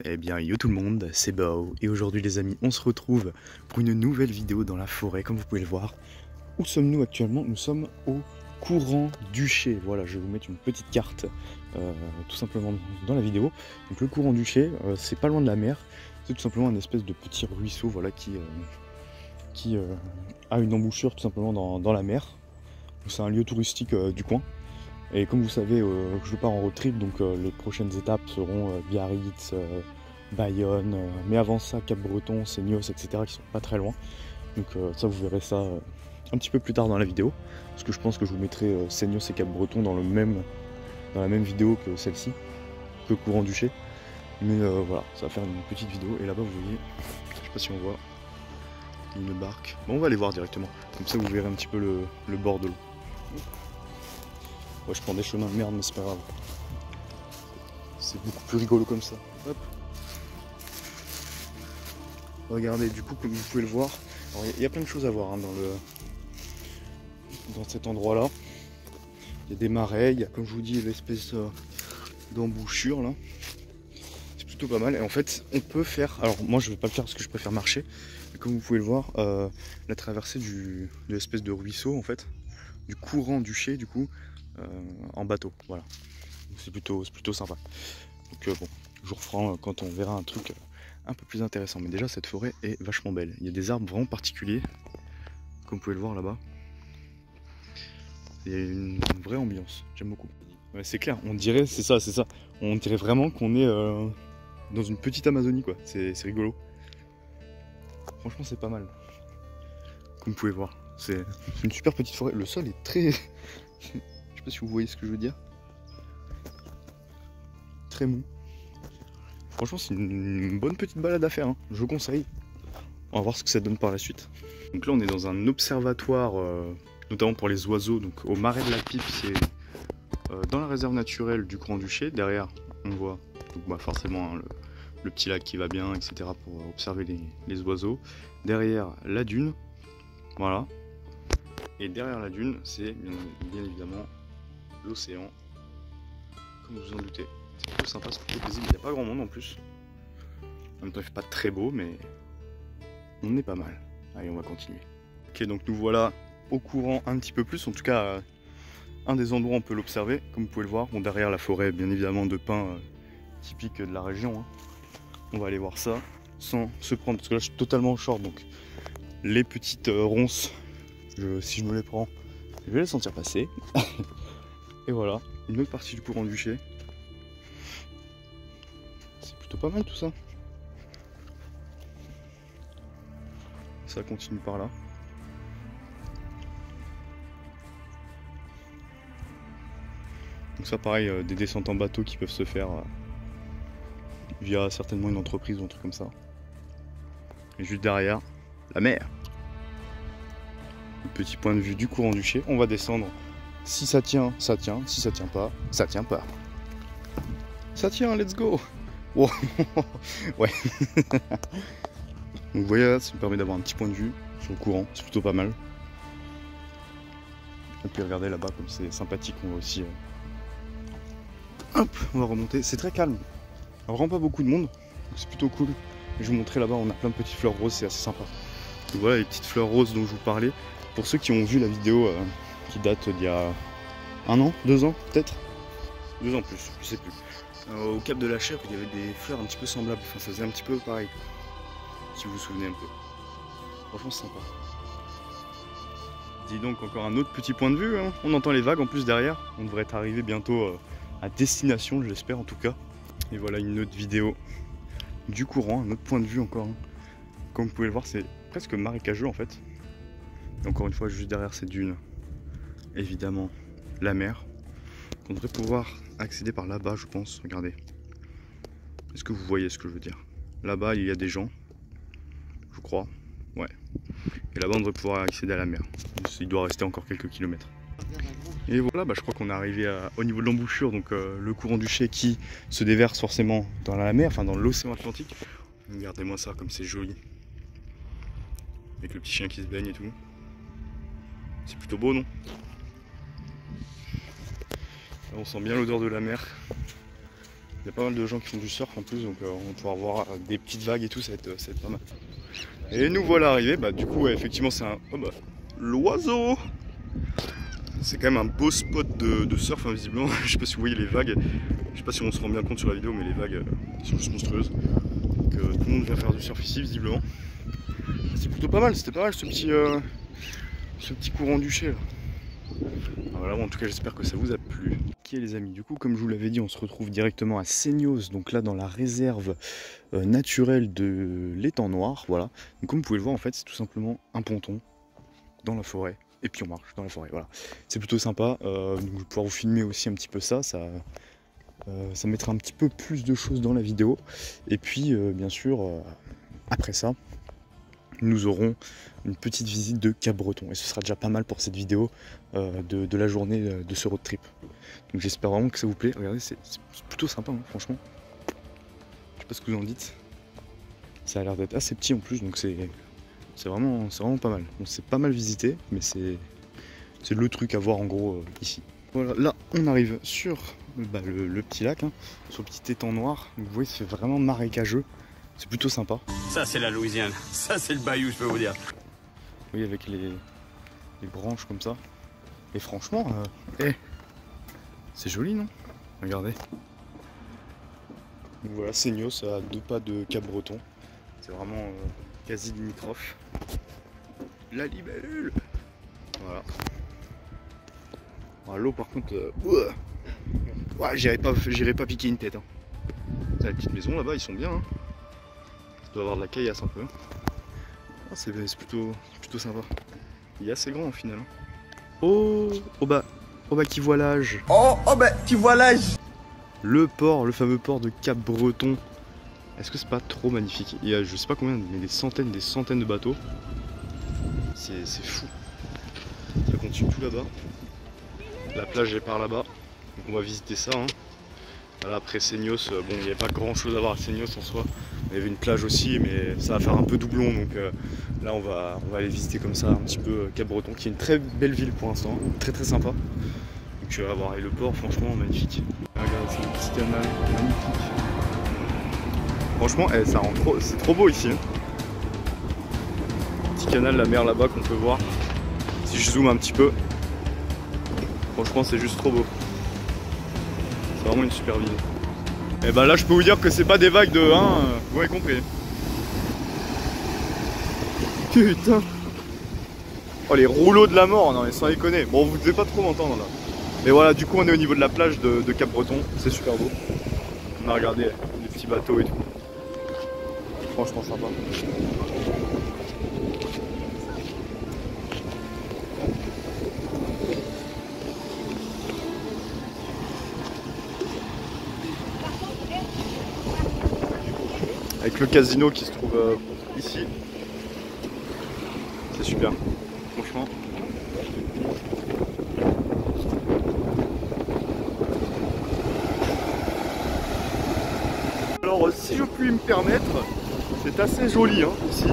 Eh bien yo tout le monde, c'est Bao et aujourd'hui les amis on se retrouve pour une nouvelle vidéo dans la forêt comme vous pouvez le voir. Où sommes-nous actuellement? Nous sommes au courant d'Uché. Voilà, je vais vous mettre une petite carte tout simplement dans la vidéo. Donc le courant d'Uché, c'est pas loin de la mer, c'est tout simplement un espèce de petit ruisseau voilà, qui a une embouchure tout simplement dans la mer. C'est un lieu touristique du coin. Et comme vous savez, je pars en road trip, donc les prochaines étapes seront Biarritz, Bayonne, mais avant ça, Cap-Breton, Seignos, etc. qui sont pas très loin. Donc ça, vous verrez ça un petit peu plus tard dans la vidéo, parce que je pense que je vous mettrai Seignos et Cap-Breton dans la même vidéo que celle-ci, que Courant d'Uché. Mais voilà, ça va faire une petite vidéo. Et là-bas, vous voyez, je sais pas si on voit, une barque. Bon, on va aller voir directement, comme ça vous verrez un petit peu le bord de l'eau. Ouais, je prends des chemins de merde, mais c'est pas grave. C'est beaucoup plus rigolo comme ça. Hop. Regardez, du coup, comme vous pouvez le voir, il y a plein de choses à voir hein, dans cet endroit-là. Il y a des marais, il y a, comme je vous dis, l'espèce d'embouchure là. C'est plutôt pas mal. Et en fait, on peut faire. Alors, moi, je vais pas le faire parce que je préfère marcher. Mais comme vous pouvez le voir, la traversée de l'espèce de ruisseau, en fait, du courant d'Uché, du coup. En bateau, voilà. C'est plutôt sympa. Donc bon, je vous referai quand on verra un truc un peu plus intéressant. Mais déjà, cette forêt est vachement belle. Il y a des arbres vraiment particuliers, comme vous pouvez le voir là-bas. Il y a une vraie ambiance, j'aime beaucoup. Ouais, c'est clair, on dirait, c'est ça. On dirait vraiment qu'on est dans une petite Amazonie, quoi. C'est rigolo. Franchement, c'est pas mal. Comme vous pouvez voir, c'est une super petite forêt. Le sol est très... Je sais pas si vous voyez ce que je veux dire. Très mou. Franchement, c'est une bonne petite balade à faire, hein. Je vous conseille. On va voir ce que ça donne par la suite. Donc là, on est dans un observatoire, notamment pour les oiseaux, donc au marais de la Pipe, c'est dans la réserve naturelle du Courant d'Uché. Derrière, on voit donc, bah, forcément hein, le petit lac qui va bien, etc. pour observer les oiseaux. Derrière, la dune, voilà. Et derrière la dune, c'est bien évidemment l'océan, comme vous en doutez. C'est plutôt sympa, c'est plutôt paisible, il n'y a pas grand monde en plus. En même temps il fait pas très beau mais on est pas mal. Allez, on va continuer. Ok, donc nous voilà au courant un petit peu plus, en tout cas un des endroits où on peut l'observer, comme vous pouvez le voir. Bon, derrière la forêt bien évidemment de pins typique de la région, hein. On va aller voir ça sans se prendre, parce que là je suis totalement en short, donc les petites ronces, si je me les prends, je vais les sentir passer. Et voilà, une autre partie du courant d'Uché. C'est plutôt pas mal tout ça. Ça continue par là. Donc ça pareil, des descentes en bateau qui peuvent se faire via certainement une entreprise ou un truc comme ça. Et juste derrière, la mer. Petit point de vue du courant d'Uché. On va descendre. Si ça tient, ça tient. Si ça tient pas, ça tient pas. Ça tient, let's go. Wow. Ouais. Donc vous voyez là, ça me permet d'avoir un petit point de vue sur le courant. C'est plutôt pas mal. Et puis regardez là-bas comme c'est sympathique. On va aussi... Hop, on va remonter. C'est très calme. Il n'y a vraiment pas beaucoup de monde. C'est plutôt cool. Et je vous montrer là-bas, on a plein de petites fleurs roses. C'est assez sympa. Donc voilà les petites fleurs roses dont je vous parlais. Pour ceux qui ont vu la vidéo qui date d'il y a 1 an, 2 ans peut-être. 2 ans plus, je sais plus. Au Cap de la Chèvre, il y avait des fleurs un petit peu semblables. Enfin, ça faisait un petit peu pareil. Si vous vous souvenez un peu. Franchement, c'est sympa. Dis donc, encore un autre petit point de vue. Hein. On entend les vagues en plus derrière. On devrait être arrivé bientôt à destination, je l'espère en tout cas. Et voilà une autre vidéo du courant, un autre point de vue encore. Hein. Comme vous pouvez le voir, c'est presque marécageux en fait. Et encore une fois, juste derrière ces dunes, évidemment, la mer. On devrait pouvoir accéder par là-bas, je pense. Regardez. Est-ce que vous voyez ce que je veux dire? Là-bas, il y a des gens, je crois. Ouais. Et là-bas, on devrait pouvoir accéder à la mer. Il doit rester encore quelques kilomètres. Et voilà, je crois qu'on est arrivé au niveau de l'embouchure, donc le courant d'Uché qui se déverse forcément dans la mer, enfin dans l'océan Atlantique. Regardez-moi ça, comme c'est joli. Avec le petit chien qui se baigne et tout. C'est plutôt beau, non? Là, on sent bien l'odeur de la mer. Il y a pas mal de gens qui font du surf en plus, donc on va pouvoir voir des petites vagues et tout, ça va être pas mal. Et nous voilà arrivés, bah du coup ouais, effectivement c'est un... Oh bah, l'oiseau. C'est quand même un beau spot de surf, hein, visiblement. Je sais pas si vous voyez les vagues, je sais pas si on se rend bien compte sur la vidéo, mais les vagues sont juste monstrueuses. Donc tout le monde vient faire du surf ici visiblement. C'est plutôt pas mal, c'était pas mal ce petit courant du Cher là. Voilà, bon, en tout cas j'espère que ça vous a plu. Ok les amis, du coup comme je vous l'avais dit, on se retrouve directement à Seignos, donc là dans la réserve naturelle de l'étang noir, voilà. Donc comme vous pouvez le voir en fait c'est tout simplement un ponton dans la forêt, et puis on marche dans la forêt, voilà. C'est plutôt sympa, donc je vais pouvoir vous filmer aussi un petit peu ça mettra un petit peu plus de choses dans la vidéo. Et puis bien sûr après ça, nous aurons une petite visite de Cap-Breton et ce sera déjà pas mal pour cette vidéo de la journée de ce road trip. Donc j'espère vraiment que ça vous plaît. Regardez, c'est plutôt sympa hein, franchement. Je sais pas ce que vous en dites. Ça a l'air d'être assez petit en plus, donc c'est vraiment pas mal. Bon, c'est pas mal visité, mais c'est le truc à voir en gros ici. Voilà, là on arrive sur le petit lac, hein, sur le petit étang noir. Donc, vous voyez, c'est vraiment marécageux. C'est plutôt sympa. Ça c'est la Louisiane, ça c'est le bayou, je peux vous dire. Vous voyez avec les branches comme ça. Et franchement, c'est joli non? Regardez. Donc voilà, Seignos à 2 pas de Cap-Breton. C'est vraiment quasi limitrophe. La libellule. Voilà. Alors, l'eau par contre, ouais, j'irai pas piquer une tête. Hein. La petite maison là-bas, ils sont bien. Hein. Ça doit avoir de la caillasse un peu. Ah, c'est plutôt sympa. Il est assez grand au final. Hein. Oh bah qui voit l'âge. Oh bah tu vois l'âge. Le port, le fameux port de Cap-Breton. Est-ce que c'est pas trop magnifique? Il y a je sais pas combien, mais des centaines de bateaux. C'est fou. Ça continue tout là-bas. La plage est par là-bas. Donc on va visiter ça. Hein. Voilà, après Seignos, bon il n'y avait pas grand chose à voir à Seignos en soi. Il y avait une plage aussi, mais ça va faire un peu doublon. Donc là on va aller visiter comme ça un petit peu Cap-Breton, qui est une très belle ville pour l'instant, très sympa. Donc on va voir, et le port franchement magnifique. Regardez, c'est le petit canal magnifique. Franchement, ça rend trop, c'est trop beau ici. Hein. Petit canal, la mer là-bas qu'on peut voir. Si je zoome un petit peu, franchement c'est juste trop beau. C'est vraiment une super ville. Et bah là je peux vous dire que c'est pas des vagues de 1, vous avez compris. Putain. Oh les rouleaux de la mort, non mais sans déconner. Bon vous devez pas trop m'entendre là. Mais voilà, du coup on est au niveau de la plage de Cap-Breton, c'est super beau. On a regardé les petits bateaux et tout. Franchement sympa. Avec le casino qui se trouve ici. C'est super, franchement. Alors si je puis me permettre, c'est assez joli hein, ici.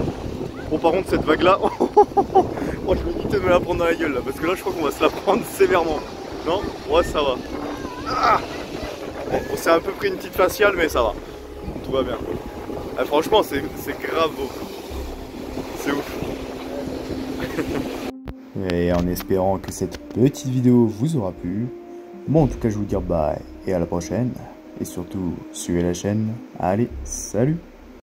Bon par contre cette vague là, oh, je vais éviter de me la prendre dans la gueule là, parce que là je crois qu'on va se la prendre sévèrement. Non? Ouais ça va. Ah bon, on s'est un peu pris une petite faciale mais ça va. Tout va bien. Ah, franchement c'est grave beau. C'est ouf. Et en espérant que cette petite vidéo vous aura plu, bon en tout cas je vous dis bye et à la prochaine. Et surtout suivez la chaîne. Allez, salut!